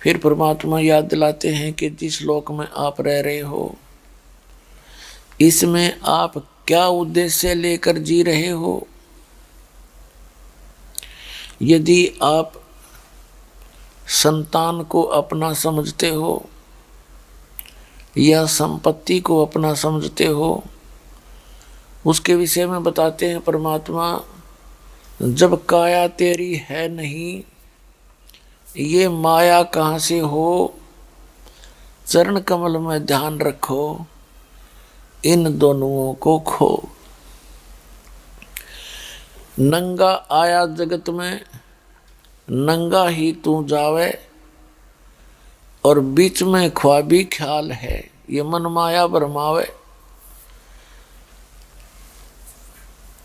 फिर परमात्मा याद दिलाते हैं कि जिस लोक में आप रह रहे हो, इसमें आप क्या उद्देश्य लेकर जी रहे हो। यदि आप संतान को अपना समझते हो या संपत्ति को अपना समझते हो, उसके विषय में बताते हैं परमात्मा, जब काया तेरी है नहीं, ये माया कहाँ से हो। चरण कमल में ध्यान रखो, इन दोनों को खो। नंगा आया जगत में, नंगा ही तू जावे, और बीच में ख्वाबी ख्याल है, ये मन माया भरमावे।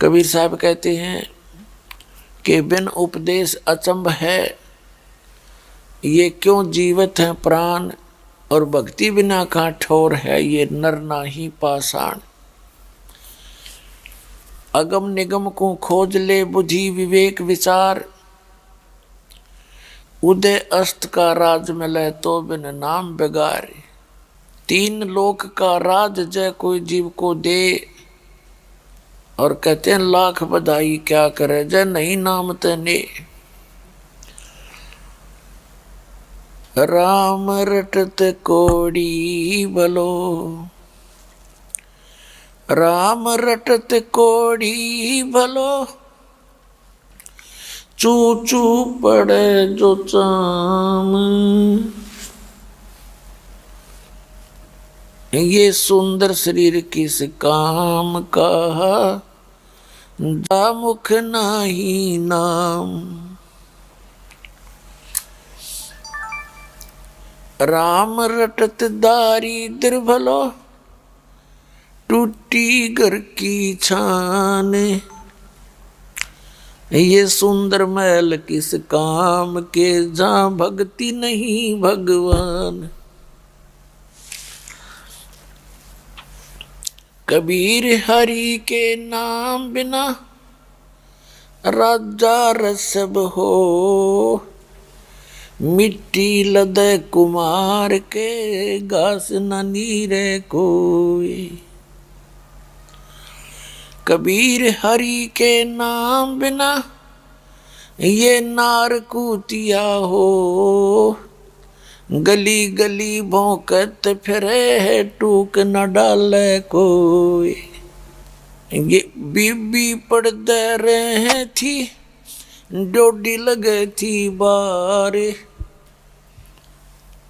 कबीर साहब कहते हैं कि बिन उपदेश अचंभ है, ये क्यों जीवित है प्राण, और भक्ति बिना का ठोर है, ये नर नाही पाषाण। अगम निगम को खोज ले बुद्धि विवेक विचार, उदय अस्त का राज मिले तो बिन नाम बेगारे। तीन लोक का राज जय कोई जीव को दे, और कहते हैं लाख बधाई क्या करे जय नहीं नाम तने। राम रटत कोड़ी भलो, राम रटत कोड़ी भलो, चू चू पड़े जो चाम। ये सुंदर शरीर किस काम का, जा मुख नाही नाम। राम रटत दारिद्र भलो, टूटी घर की छान। ये सुंदर महल किस काम के, जहाँ भक्ति नहीं भगवान। कबीर हरि के नाम बिना, राजा रसब हो। मिट्टी लदय कुमार के, घास न नीरे कोई। कबीर हरि के नाम बिना, ये नार कूतिया हो। गली गली भौंकत फिरे है, टूक न डाले कोई। ये बीबी पड़दे रहे थी, डोडी लगे थी बार।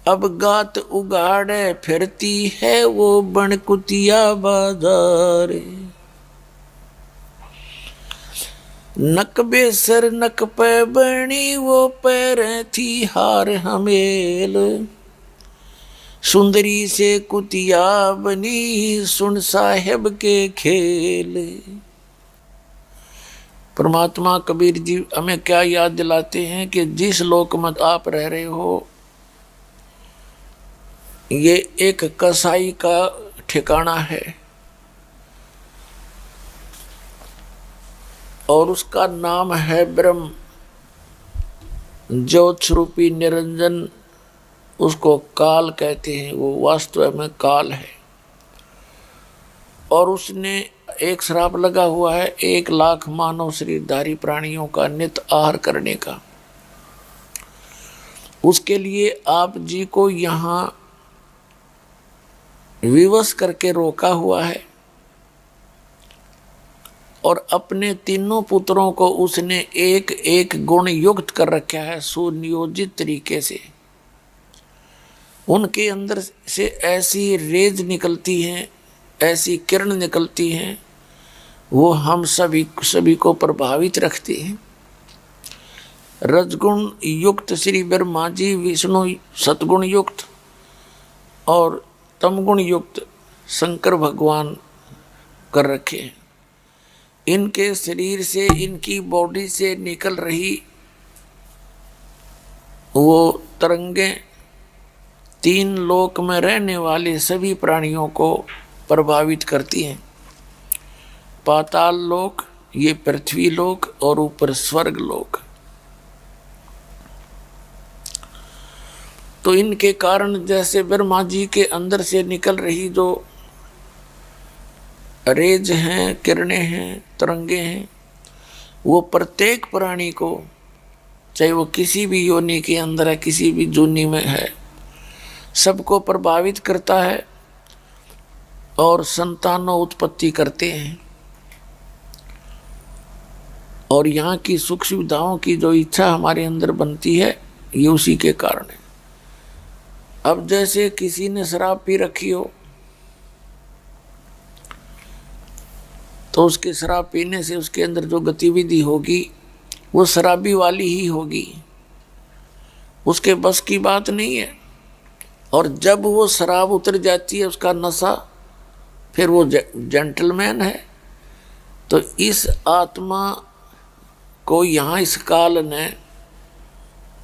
अब गात उगाड़े फिरती है, वो बन कुतिया बाजार। नक बेसर नक पे बनी, वो पैरें थी हार हमेल। सुंदरी से कुतिया बनी, सुन साहेब के खेल। परमात्मा कबीर जी हमें क्या याद दिलाते हैं कि जिस लोक में आप रह रहे हो, ये एक कसाई का ठिकाना है, और उसका नाम है ब्रह्म। ज्योत स्वरूपी निरंजन, उसको काल कहते हैं, वो वास्तव में काल है। और उसने एक श्राप लगा हुआ है 1,00,000 मानव शरीरधारी प्राणियों का नित आहार करने का। उसके लिए आप जी को यहाँ विवश करके रोका हुआ है, और अपने तीनों पुत्रों को उसने एक एक गुण युक्त कर रखा है सुनियोजित तरीके से। उनके अंदर से ऐसी रेज निकलती हैं, ऐसी किरण निकलती हैं, वो हम सभी को प्रभावित रखती हैं। रजगुण युक्त श्री ब्रह्मा जी विष्णु सतगुण युक्त, और तमगुण युक्त शंकर भगवान कर रखे हैं। इनके शरीर से, इनकी बॉडी से निकल रही वो तरंगें तीन लोक में रहने वाले सभी प्राणियों को प्रभावित करती हैं। पाताल लोक, ये पृथ्वी लोक, और ऊपर स्वर्ग लोक। तो इनके कारण जैसे ब्रह्मा जी के अंदर से निकल रही जो रेज हैं, किरणें हैं, तरंगे हैं, वो प्रत्येक प्राणी को, चाहे वो किसी भी योनि के अंदर है, किसी भी जूनी में है, सबको प्रभावित करता है और संतानों उत्पत्ति करते हैं। और यहाँ की सुख सुविधाओं की जो इच्छा हमारे अंदर बनती है, ये उसी के कारण है। अब जैसे किसी ने शराब पी रखी हो तो उसके शराब पीने से उसके अंदर जो गतिविधि होगी वो शराबी वाली ही होगी, उसके बस की बात नहीं है। और जब वो शराब उतर जाती है, उसका नशा, फिर वो जेंटलमैन है। तो इस आत्मा को यहाँ इस काल ने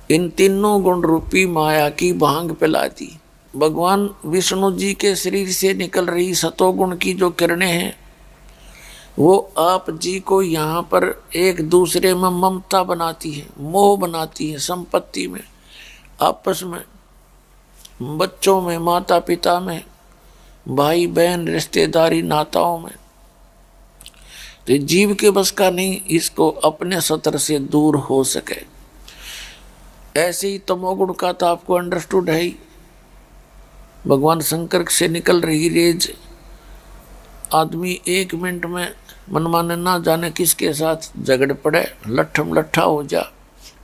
इन तीनों गुण रूपी माया की भांग पिला दी। भगवान विष्णु जी के शरीर से निकल रही सतोगुण की जो किरणें हैं, वो आप जी को यहाँ पर एक दूसरे में ममता बनाती है, मोह बनाती है, संपत्ति में, आपस में, बच्चों में, माता पिता में, भाई बहन, रिश्तेदारी, नाताओं में। तो जीव के बस का नहीं इसको अपने सतर से दूर हो सके। ऐसे ही तमोगुण का तो आपको अंडरस्टूड है ही। भगवान शंकर से निकल रही रेज, आदमी 1 मिनट में मनमाने ना जाने किसके साथ झगड़ पड़े, लट्ठम लट्ठा हो जा,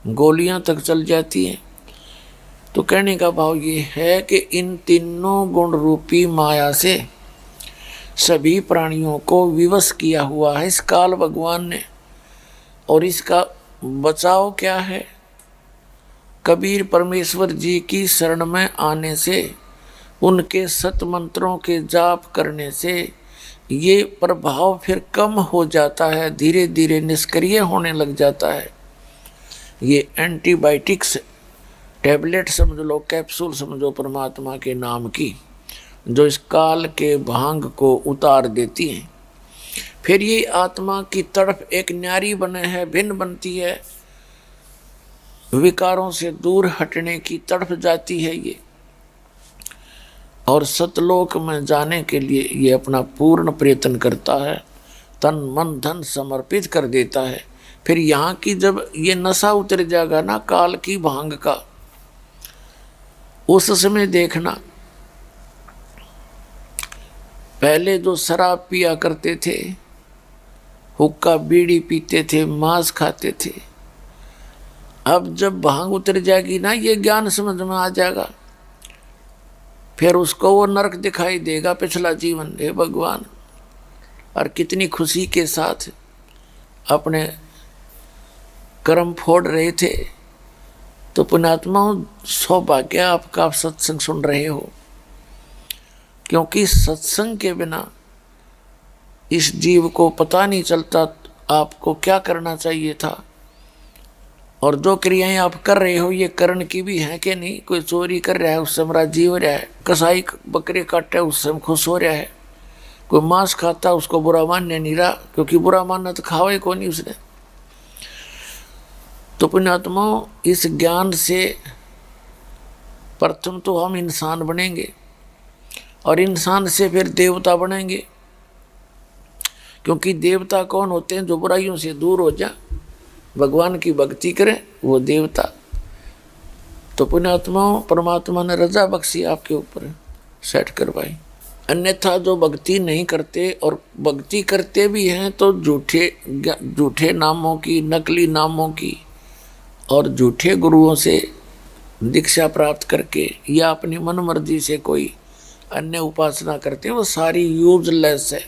गोलियां तक चल जाती हैं। तो कहने का भाव ये है कि इन तीनों गुण रूपी माया से सभी प्राणियों को विवश किया हुआ है इस काल भगवान ने। और इसका बचाव क्या है? कबीर परमेश्वर जी की शरण में आने से, उनके सत मंत्रों के जाप करने से ये प्रभाव फिर कम हो जाता है, धीरे धीरे निष्क्रिय होने लग जाता है। ये एंटीबायोटिक्स टैबलेट समझ लो, कैप्सूल समझो परमात्मा के नाम की, जो इस काल के भांग को उतार देती हैं। फिर ये आत्मा की तड़प एक न्यारी बने है, भिन्न बनती है, विकारों से दूर हटने की तड़प जाती है ये, और सतलोक में जाने के लिए ये अपना पूर्ण प्रयत्न करता है, तन मन धन समर्पित कर देता है। फिर यहाँ की जब ये नशा उतर जाएगा ना काल की भांग का, उस समय देखना, पहले जो शराब पिया करते थे, हुक्का बीड़ी पीते थे, मांस खाते थे, अब जब भांग उतर जाएगी ना, ये ज्ञान समझ में आ जाएगा, फिर उसको वो नरक दिखाई देगा पिछला जीवन। हे भगवान, और कितनी खुशी के साथ अपने कर्म फोड़ रहे थे। तो पुण्यात्माओं, सौभाग्य आपका, आप सत्संग सुन रहे हो, क्योंकि सत्संग के बिना इस जीव को पता नहीं चलता आपको क्या करना चाहिए था। और जो क्रियाएं आप कर रहे हो ये कर्ण की भी हैं कि नहीं? कोई चोरी कर रहा है, उससे हमारा जी हो रहा है, कसाई बकरे काट रहा है, उससे हम खुश हो रहा है, कोई मांस खाता उसको बुरा मानने नहीं रहा, क्योंकि बुरा मानना तो खावे को नहीं उसने। तो पुण्यात्माओं, इस ज्ञान से प्रथम तो हम इंसान बनेंगे, और इंसान से फिर देवता बनेंगे, क्योंकि देवता कौन होते हैं? जो बुराइयों से दूर हो जा, भगवान की भक्ति करें, वो देवता। तो पुण्यात्माओं, परमात्मा ने रजा बख्शी आपके ऊपर, सेट करवाई। अन्यथा जो भक्ति नहीं करते और भक्ति करते भी हैं तो झूठे नामों की, नकली नामों की और झूठे गुरुओं से दीक्षा प्राप्त करके या अपनी मन मर्जी से कोई अन्य उपासना करते हैं, वो सारी यूजलेस है,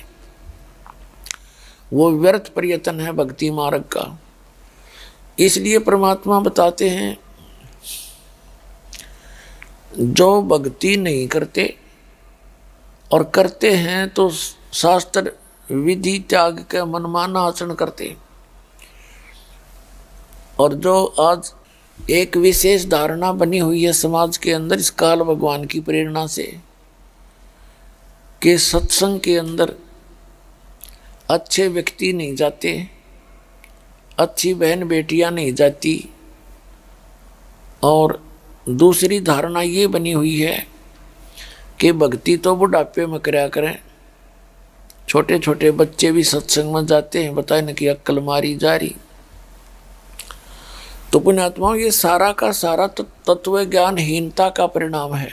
वो व्यर्थ प्रयत्न है भक्ति मार्ग का। इसलिए परमात्मा बताते हैं, जो भक्ति नहीं करते और करते हैं तो शास्त्र विधि त्याग के मनमाना आचरण करते, और जो आज एक विशेष धारणा बनी हुई है समाज के अंदर इस काल भगवान की प्रेरणा से, कि सत्संग के अंदर अच्छे व्यक्ति नहीं जाते, अच्छी बहन बेटियां नहीं जाती, और दूसरी धारणा ये बनी हुई है कि भक्ति तो बुढ़ापे में कराया करें। छोटे छोटे बच्चे भी सत्संग में जाते हैं, बताए न कि अक्ल मारी जा रही। तो पुण्यात्माओं, ये सारा का सारा तत्व ज्ञानहीनता का परिणाम है।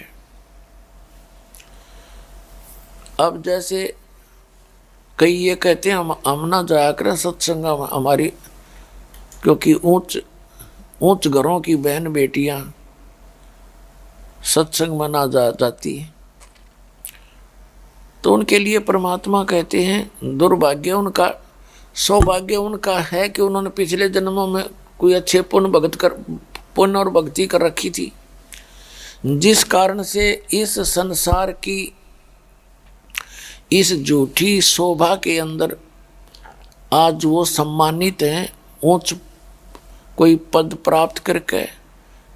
अब जैसे कई ये कहते हैं हम ना जाया करें सत्संग हमारी, क्योंकि ऊंच घरों की बहन बेटियां सत्संग में ना जाती, तो उनके लिए परमात्मा कहते हैं दुर्भाग्य उनका, सौभाग्य उनका है कि उन्होंने पिछले जन्मों में कोई अच्छे पुण्य और भक्ति कर रखी थी, जिस कारण से इस संसार की इस झूठी शोभा के अंदर आज वो सम्मानित हैं। ऊंच कोई पद प्राप्त करके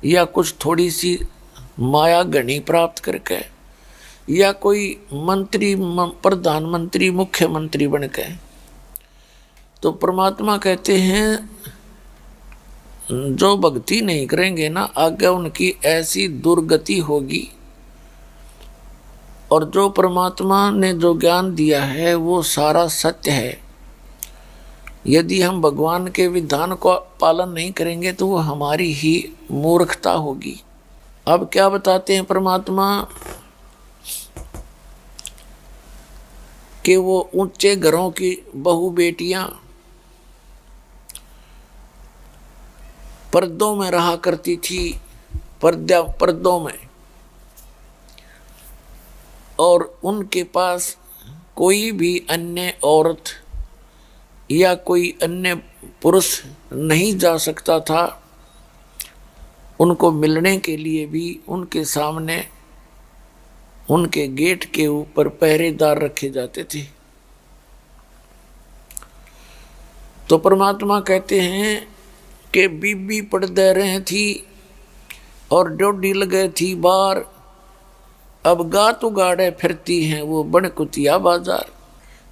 या कुछ थोड़ी सी माया गणी प्राप्त करके या कोई मंत्री, प्रधानमंत्री, मुख्यमंत्री बन के। तो परमात्मा कहते हैं जो भक्ति नहीं करेंगे ना, आगे उनकी ऐसी दुर्गति होगी। और जो परमात्मा ने जो ज्ञान दिया है वो सारा सत्य है। यदि हम भगवान के विधान को पालन नहीं करेंगे तो वो हमारी ही मूर्खता होगी। अब क्या बताते हैं परमात्मा कि वो ऊंचे घरों की बहू बेटियां पर्दों में रहा करती थी, पर्दों में, और उनके पास कोई भी अन्य औरत या कोई अन्य पुरुष नहीं जा सकता था। उनको मिलने के लिए भी उनके सामने उनके गेट के ऊपर पहरेदार रखे जाते थे। तो परमात्मा कहते हैं कि बीबी पर्दे रहे थी और डोडी लगे थी बार, अब गात उगाड़े फिरती हैं वो बनकुतिया बाजार।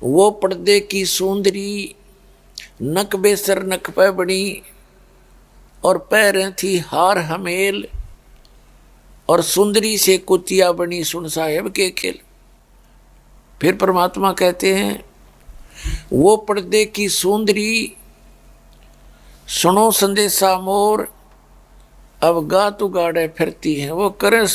वो पर्दे की सुंदरी नक बेसर नक पे बनी और पैरें थी हार हमेल, और सुंदरी से कुतिया बनी सुन साहेब के खेल। फिर परमात्मा कहते हैं वो पर्दे की सुंदरी सुनो संदेशा मोर, अब गात उगाड़े फिरती हैं वो करें